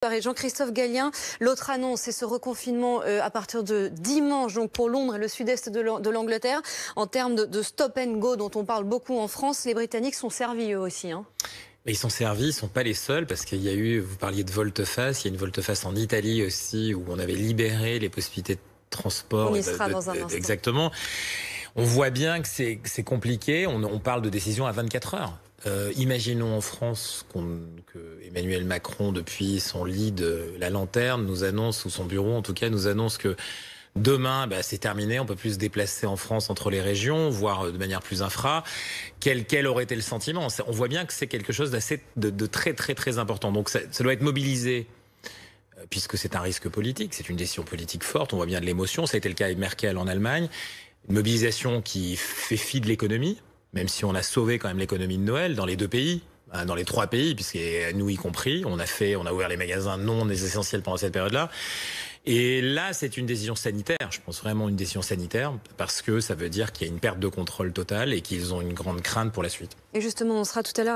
Et Jean-Christophe Gallien, l'autre annonce, c'est ce reconfinement à partir de dimanche, donc pour Londres et le sud-est de l'Angleterre. En termes de stop and go dont on parle beaucoup en France, les Britanniques sont servis eux aussi. Mais ils sont servis, ils ne sont pas les seuls, parce qu'il y a eu, vous parliez de volte-face, il y a une volte-face en Italie aussi, où on avait libéré les possibilités de transport. On y sera dans un instant. Exactement. On voit bien que c'est compliqué, on parle de décisions à 24 heures. Imaginons en France que Emmanuel Macron, depuis son lit de la lanterne, nous annonce, ou son bureau en tout cas, nous annonce que demain, c'est terminé, on peut plus se déplacer en France entre les régions, voire de manière plus infra. Quel aurait été le sentiment? On voit bien que c'est quelque chose de très très très important. Donc ça doit être mobilisé, puisque c'est un risque politique, c'est une décision politique forte, on voit bien de l'émotion, ça a été le cas avec Merkel en Allemagne. Une mobilisation qui fait fi de l'économie, même si on a sauvé quand même l'économie de Noël dans les deux pays, dans les trois pays, puisque nous y compris, on a ouvert les magasins non essentiels pendant cette période-là. Et là, c'est une décision sanitaire, je pense vraiment une décision sanitaire, parce que ça veut dire qu'il y a une perte de contrôle totale et qu'ils ont une grande crainte pour la suite. Et justement, on sera tout à l'heure